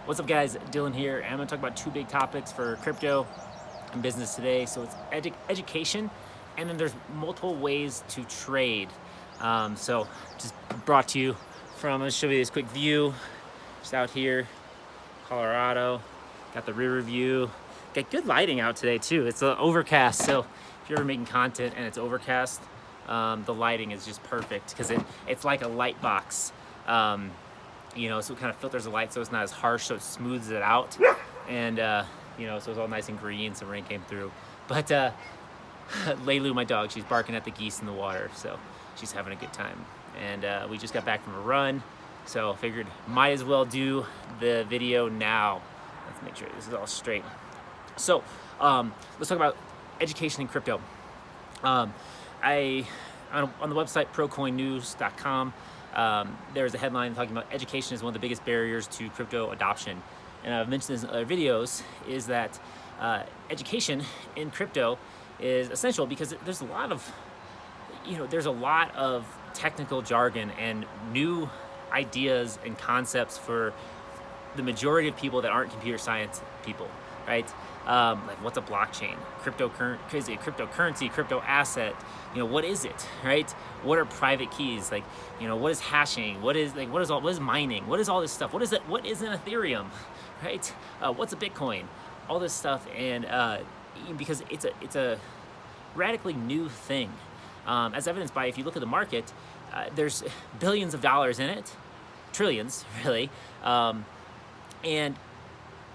What's up, guys? Dylan here, and I'm going to talk about two big topics for crypto and business today. So it's education, and then there's multiple ways to trade. So just brought to you from, I'm going to show you this quick view, just out here, Colorado. Got the river view. Got good lighting out today too. It's overcast, so if you're ever making content and it's overcast, the lighting is just perfect because it's like a light box. So it kind of filters the light so it's not as harsh, so it smooths it out. And, so it's all nice and green, some rain came through. But Laylu, my dog, she's barking at the geese in the water, so she's having a good time. And we just got back from a run, so I figured might as well do the video now. Let's make sure this is all straight. So let's talk about education in crypto. On the website procoinnews.com, there's a headline talking about education is one of the biggest barriers to crypto adoption. And I've mentioned this in other videos, is that education in crypto is essential because there's a lot of technical jargon and new ideas and concepts for the majority of people that aren't computer science people, right? Like what's a blockchain, cryptocurrency, crypto asset, what is it, right? What are private keys? Like, what is hashing? What is mining? What is all this stuff? What is it? What is an Ethereum, right? What's a Bitcoin? All this stuff, and because it's a radically new thing, as evidenced by, if you look at the market, there's billions of dollars in it, trillions really, and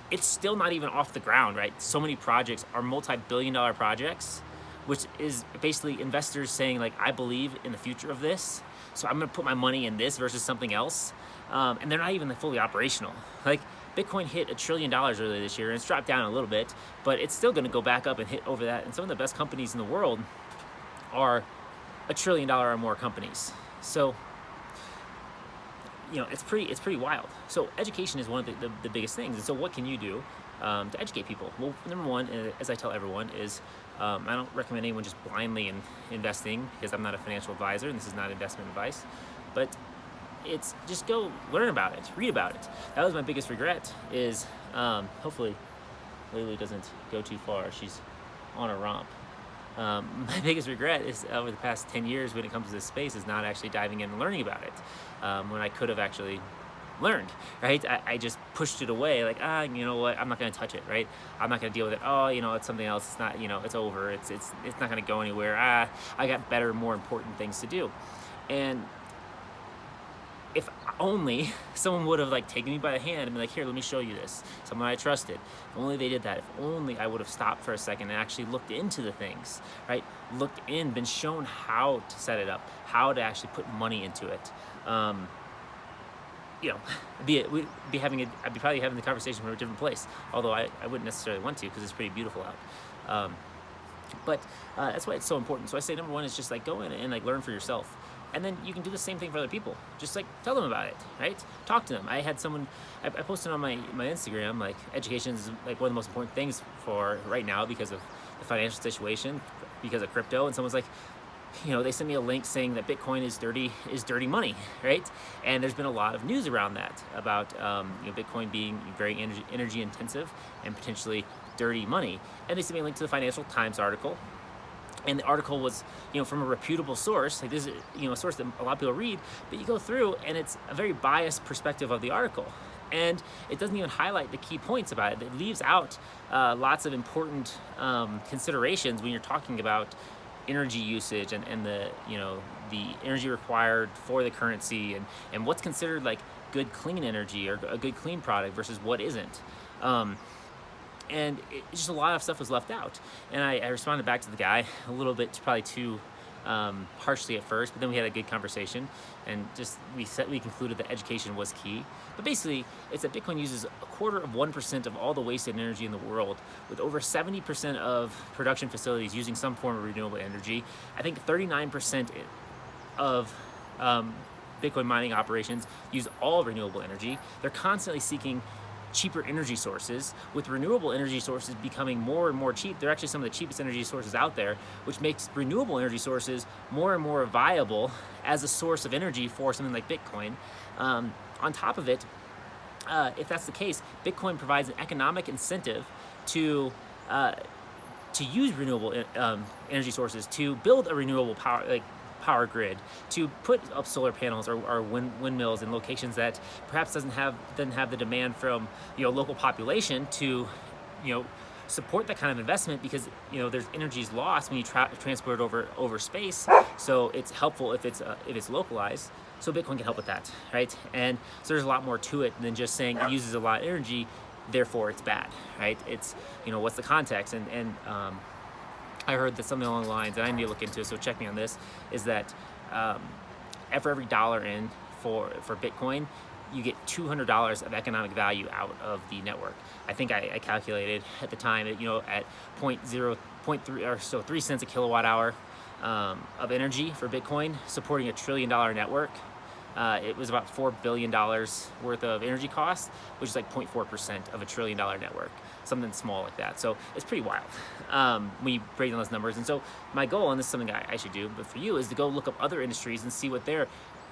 it's still not even off the ground, right? So many projects are multi-billion-dollar projects, which is basically investors saying, like, I believe in the future of this, so I'm gonna put my money in this versus something else. And they're not even fully operational. Like, Bitcoin hit $1 trillion earlier this year, and it's dropped down a little bit, but it's still gonna go back up and hit over that. And some of the best companies in the world are $1 trillion or more companies. So, it's pretty wild. So education is one of the biggest things. And so what can you do to educate people? Well, number one, as I tell everyone, is I don't recommend anyone just blindly investing, because I'm not a financial advisor and this is not investment advice, but it's just go learn about it, read about it. That was my biggest regret, is hopefully Lily doesn't go too far. She's on a romp. My biggest regret is over the past 10 years when it comes to this space is not actually diving in and learning about it, when I could have actually learned, right? I just pushed it away, like, you know what, I'm not going to touch it, right? I'm not going to deal with it. It's something else. It's not, it's over. It's not going to go anywhere. I got better, more important things to do. And if only someone would have taken me by the hand and been like, here, let me show you this. Someone I trusted. If only they did that. If only I would have stopped for a second and actually looked into the things, right? Looked in, been shown how to set it up, how to actually put money into it. I'd be probably having the conversation from a different place. Although I wouldn't necessarily want to, because it's pretty beautiful out. But that's why it's so important. So I say number one is just go in and learn for yourself. And then you can do the same thing for other people. Just tell them about it, right? Talk to them. I had someone, I posted on my Instagram, education is one of the most important things for right now because of the financial situation, because of crypto. And someone's like, they sent me a link saying that Bitcoin is dirty money, right? And there's been a lot of news around that about Bitcoin being very energy intensive and potentially dirty money. And they sent me a link to the Financial Times article. And the article was, from a reputable source. This is, a source that a lot of people read, but you go through and it's a very biased perspective of the article. And it doesn't even highlight the key points about it. It leaves out lots of important considerations when you're talking about energy usage and the energy required for the currency and what's considered good clean energy or a good clean product versus what isn't. And it's just a lot of stuff was left out. And I responded back to the guy a little bit, probably too harshly at first, but then we had a good conversation, and we concluded that education was key. But basically, it's that Bitcoin uses 0.25% of all the wasted energy in the world, with over 70% of production facilities using some form of renewable energy. I think 39% of Bitcoin mining operations use all renewable energy. They're constantly seeking cheaper energy sources, with renewable energy sources becoming more and more cheap. They're actually some of the cheapest energy sources out there, which makes renewable energy sources more and more viable as a source of energy for something like Bitcoin. On top of it, if that's the case, Bitcoin provides an economic incentive to uh, use renewable energy sources, to build a renewable power grid, to put up solar panels or windmills in locations that perhaps doesn't have the demand from local population to support that kind of investment, because there's energy's lost when you transport it over space. So it's helpful if it's localized. So Bitcoin can help with that, right? And so there's a lot more to it than just saying it uses a lot of energy, therefore it's bad, right? It's what's the context, and I heard that something along the lines, and I need to look into it, so check me on this, is that for every dollar in for Bitcoin, you get $200 of economic value out of the network. I think I calculated at the time at at 0.3 or so 3 cents a kilowatt hour of energy for Bitcoin, supporting a $1 trillion network. It was about $4 billion worth of energy costs, which is like 0.4% of a $1 trillion network, something small like that. So it's pretty wild when you break down those numbers. And so my goal, and this is something I should do, but for you, is to go look up other industries and see what their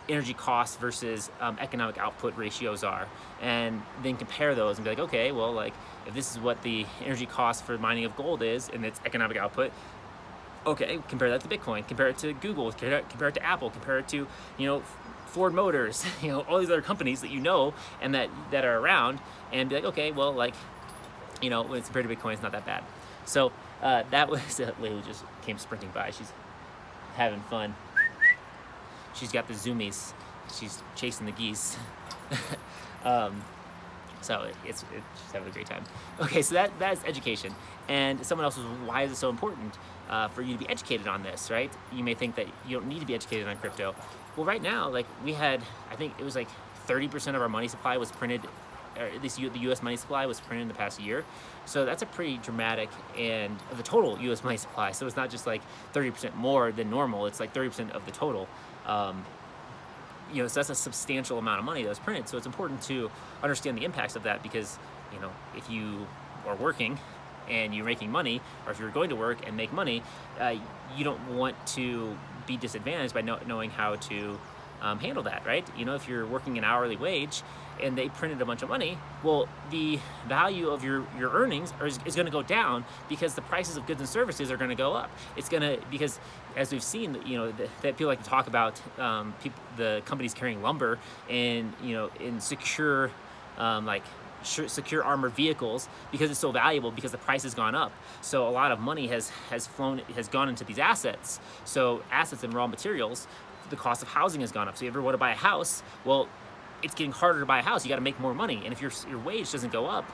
energy costs versus economic output ratios are, and then compare those and be like, okay, well, like if this is what the energy cost for mining of gold is and its economic output, okay, compare that to Bitcoin, compare it to Google, compare it to Apple, compare it to Ford Motors, all these other companies that and that are around, and be like, okay, well, like when it's compared to Bitcoin, it's not that bad. So that was Lulu just came sprinting by. She's having fun. She's got the zoomies. She's chasing the geese. So she's having a great time. Okay, so that is education. And someone else was, why is it so important for you to be educated on this, right? You may think that you don't need to be educated on crypto. Well, right now, like we had, I think it was like 30% of our money supply was printed, or at least the U.S. money supply was printed in the past year. So that's a pretty dramatic, and of the total U.S. money supply. So it's not just like 30% more than normal. It's like 30% of the total. So that's a substantial amount of money that was printed. So it's important to understand the impacts of that, because if you are working and you're making money, or if you're going to work and make money, you don't want to be disadvantaged by not knowing how to handle that, right? If you're working an hourly wage and they printed a bunch of money, well, the value of your earnings is going to go down, because the prices of goods and services are going to go up. It's going to, because as we've seen, that people like to talk about the companies carrying lumber and in secure secure armored vehicles, because it's so valuable, because the price has gone up. So a lot of money has gone into these assets. So assets and raw materials, the cost of housing has gone up. So if you ever want to buy a house, well, it's getting harder to buy a house. You got to make more money, and if your wage doesn't go up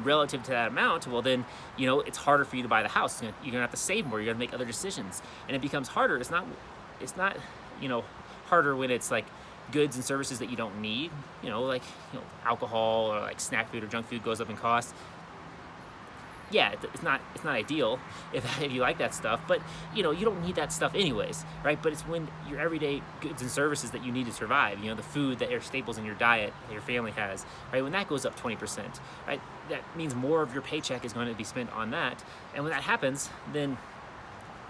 relative to that amount, well, then it's harder for you to buy the house. You're gonna have to save more. You're gonna make other decisions, and it becomes harder. It's not harder when it's like goods and services that you don't need. Alcohol or like snack food or junk food goes up in cost. Yeah, it's not ideal if you like that stuff, but you don't need that stuff anyways, right? But it's when your everyday goods and services that you need to survive, the food that are staples in your diet that your family has, right? When that goes up 20%, right? That means more of your paycheck is going to be spent on that. And when that happens, then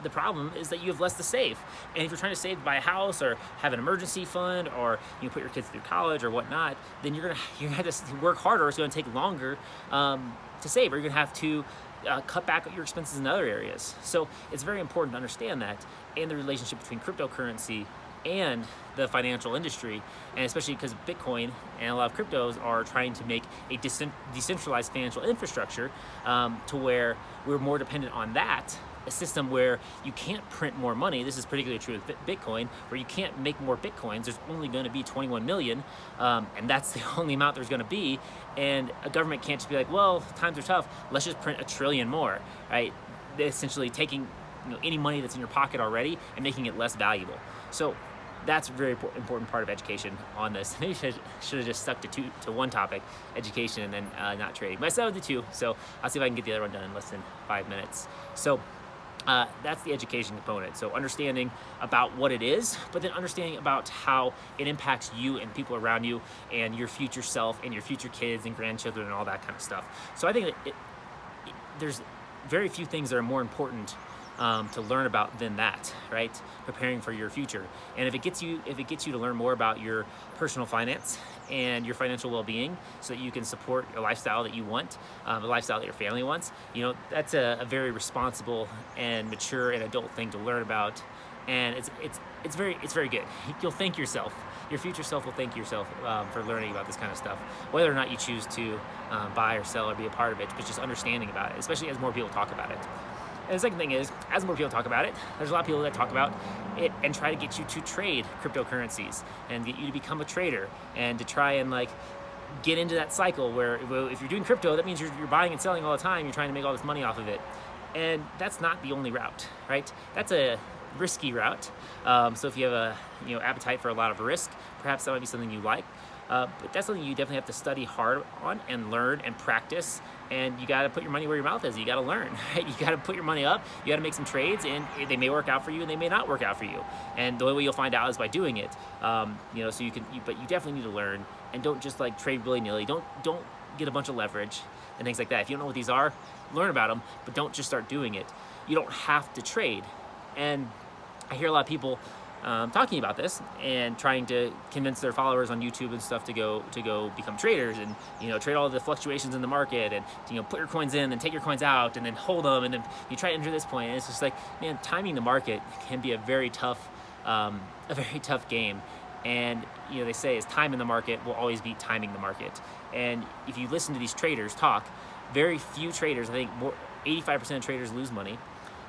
the problem is that you have less to save. And if you're trying to save to buy a house or have an emergency fund, or put your kids through college or whatnot, then you're gonna have to work harder. It's going to take longer to save, or you're going to have to cut back your expenses in other areas. So it's very important to understand that, and the relationship between cryptocurrency and the financial industry, and especially because Bitcoin and a lot of cryptos are trying to make a decentralized financial infrastructure to where we're more dependent on that. A system where you can't print more money. This is particularly true with Bitcoin, where you can't make more Bitcoins. There's only going to be 21 million, and that's the only amount there's going to be. And a government can't just be like, well, times are tough, let's just print 1 trillion more, right? They're essentially taking any money that's in your pocket already and making it less valuable. So that's a very important part of education on this. Maybe I should have just stuck to one topic, education, and then not trading. But I started with the two, so I'll see if I can get the other one done in less than 5 minutes. So that's the education component. So understanding about what it is, but then understanding about how it impacts you and people around you and your future self and your future kids and grandchildren and all that kind of stuff. So I think that there's very few things that are more important to learn about than that, right? Preparing for your future. And if it gets you to learn more about your personal finance and your financial well-being, so that you can support a lifestyle that you want, a lifestyle that your family wants, that's a very responsible and mature and adult thing to learn about. And it's very good. You'll thank yourself. Your future self will thank yourself for learning about this kind of stuff, whether or not you choose to buy or sell or be a part of it, but just understanding about it, especially as more people talk about it. And the second thing is, as more people talk about it, there's a lot of people that talk about it and try to get you to trade cryptocurrencies and get you to become a trader and to try and get into that cycle where if you're doing crypto, that means you're buying and selling all the time. You're trying to make all this money off of it. And that's not the only route, right? That's a risky route. So if you have a appetite for a lot of risk, perhaps that might be something you like. But that's something you definitely have to study hard on and learn and practice. And you got to put your money where your mouth is. You got to learn, right? You got to put your money up. You got to make some trades, and they may work out for you, and they may not work out for you. And the only way you'll find out is by doing it. So but you definitely need to learn, and don't just trade willy-nilly. Don't get a bunch of leverage and things like that. If you don't know what these are, learn about them, but don't just start doing it. You don't have to trade. And I hear a lot of people talking about this and trying to convince their followers on YouTube and stuff to go become traders and trade all the fluctuations in the market and put your coins in and take your coins out and then hold them, and then you try to enter this point, and it's just man, timing the market can be a very tough game. And they say is time in the market will always beat timing the market. And if you listen to these traders talk, very few traders, I think 85% of traders lose money,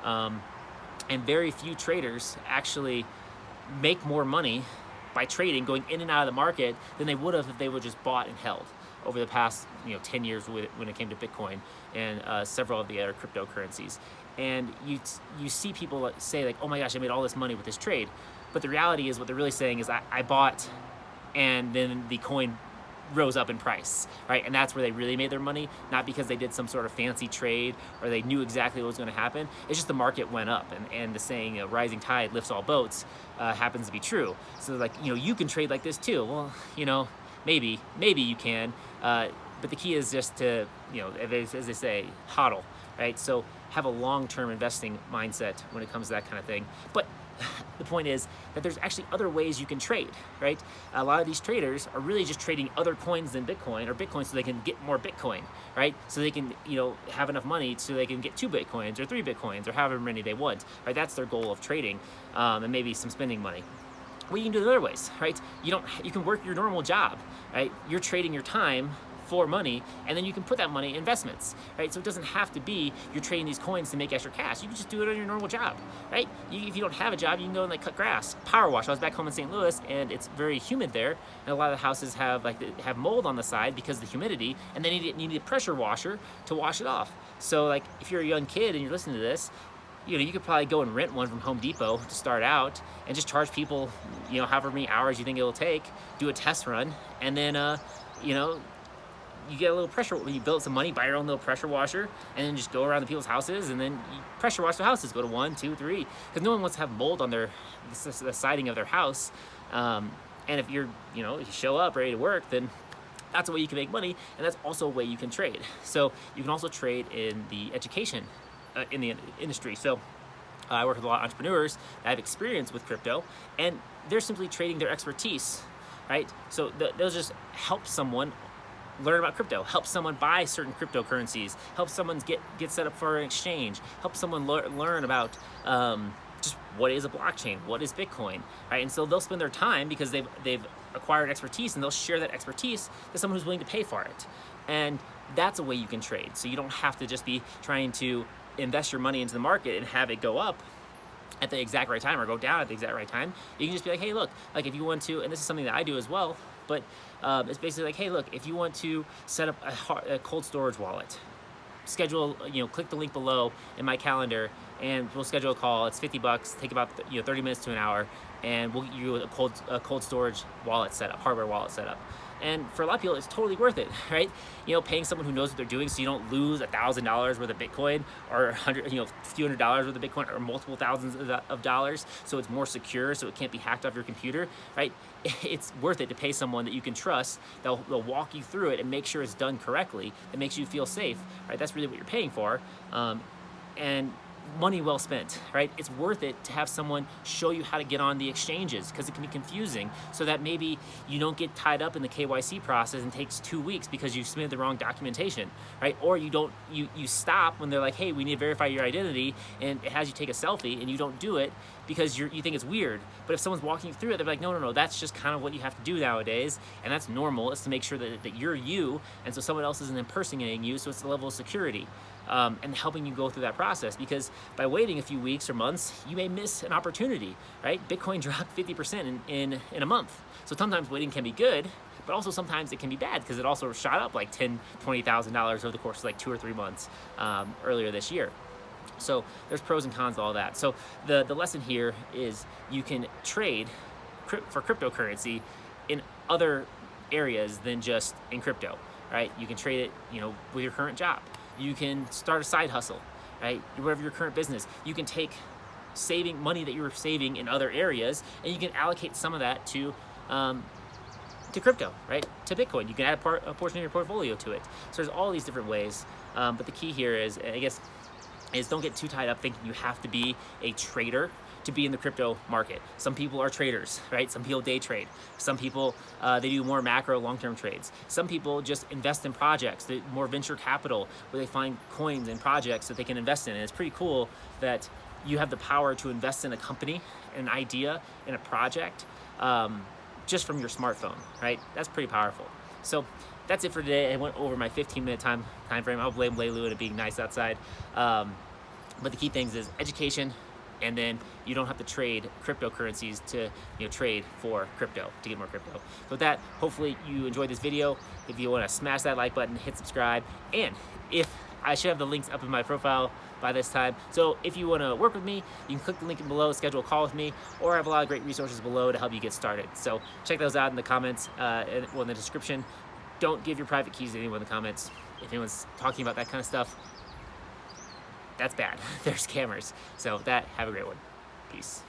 and very few traders actually make more money by trading, going in and out of the market, than they would have if they were just bought and held over the past 10 years when it came to Bitcoin and several of the other cryptocurrencies. And you see people say oh my gosh, I made all this money with this trade. But the reality is, what they're really saying is I bought, and then the coin rose up in price, right? And that's where they really made their money, not because they did some sort of fancy trade or they knew exactly what was going to happen. It's just the market went up, and the saying, rising tide lifts all boats, happens to be true. So you can trade like this too. Well, maybe you can, but the key is just to, as they say, hodl, right? So have a long-term investing mindset when it comes to that kind of thing. But the point is that there's actually other ways you can trade, right? A lot of these traders are really just trading other coins than Bitcoin, or Bitcoin, so they can get more Bitcoin, right? So they can, have enough money so they can get 2 Bitcoins or 3 Bitcoins or however many they want, right? That's their goal of trading, and maybe some spending money. Well, you can do it other ways, right? You can work your normal job, right? You're trading your time for money, and then you can put that money in investments, right? So it doesn't have to be you're trading these coins to make extra cash. You can just do it on your normal job, right? If you don't have a job, you can go and cut grass, power wash. I was back home in St. Louis, and it's very humid there, and a lot of the houses have have mold on the side because of the humidity, and they need a pressure washer to wash it off. So if you're a young kid and you're listening to this, you could probably go and rent one from Home Depot to start out and just charge people, however many hours you think it'll take, do a test run, and then, you get a little pressure, when you build some money, buy your own little pressure washer, and then just go around the people's houses and then you pressure wash their houses, go to 1, 2, 3, because no one wants to have mold on the siding of their house. And if you show up ready to work, then that's a way you can make money, and that's also a way you can trade. So you can also trade in the education, in the industry. So I work with a lot of entrepreneurs that have experience with crypto, and they're simply trading their expertise, right? So they'll just help someone learn about crypto, help someone buy certain cryptocurrencies, help someone get set up for an exchange, help someone learn about just what is a blockchain, what is Bitcoin, right? And so they'll spend their time, because they've acquired expertise, and they'll share that expertise to someone who's willing to pay for it. And that's a way you can trade. So you don't have to just be trying to invest your money into the market and have it go up at the exact right time or go down at the exact right time. You can just be hey, look, if you want to, and this is something that I do as well, but it's basically hey, look, if you want to set up a cold storage wallet, schedule, click the link below in my calendar, and we'll schedule a call. It's $50, take about 30 minutes to an hour, and we'll give you a cold storage wallet setup, hardware wallet setup. And for a lot of people, it's totally worth it, right? Paying someone who knows what they're doing, so you don't lose $1,000 worth of Bitcoin, or a few $100 worth of Bitcoin, or multiple thousands of dollars. So it's more secure, so it can't be hacked off your computer, right? It's worth it to pay someone that you can trust. They'll walk you through it and make sure it's done correctly. It makes you feel safe, right? That's really what you're paying for. And money well spent, right? It's worth it to have someone show you how to get on the exchanges, because it can be confusing, so that maybe you don't get tied up in the KYC process and takes 2 weeks because you submitted the wrong documentation, right? Or you stop when they're like, hey, we need to verify your identity, and it has you take a selfie, and you don't do it because you think it's weird. But if someone's walking you through it, they're like, no, that's just kind of what you have to do nowadays, and that's normal. It's to make sure that you're you, and so someone else isn't impersonating you, so it's the level of security. And helping you go through that process, because by waiting a few weeks or months, you may miss an opportunity, right? Bitcoin dropped 50% in a month. So sometimes waiting can be good, but also sometimes it can be bad, because it also shot up like $10,000, $20,000 over the course of like 2 or 3 months earlier this year. So there's pros and cons to all that. So the lesson here is you can trade for cryptocurrency in other areas than just in crypto, right? You can trade it, with your current job. You can start a side hustle, right? Whatever your current business, you can take money that you were saving in other areas, and you can allocate some of that to crypto, right? To Bitcoin. You can add a portion of your portfolio to it. So there's all these different ways. But the key here is, I guess, don't get too tied up thinking you have to be a trader to be in the crypto market. Some people are traders, right? Some people day trade. Some people, they do more macro long-term trades. Some people just invest in projects, more venture capital, where they find coins and projects that they can invest in. And it's pretty cool that you have the power to invest in a company, an idea, in a project, just from your smartphone, right? That's pretty powerful. So that's it for today. I went over my 15-minute time frame. I'll blame Leilu and it being nice outside. But the key things is education, and then you don't have to trade cryptocurrencies to trade for crypto, to get more crypto. So with that, hopefully you enjoyed this video. If you want to smash that like button, hit subscribe, and I should have the links up in my profile by this time. So if you want to work with me, you can click the link below, schedule a call with me, or I have a lot of great resources below to help you get started. So check those out in the comments, in the description. Don't give your private keys to anyone in the comments. If anyone's talking about that kind of stuff, that's bad. They're scammers. So have a great one. Peace.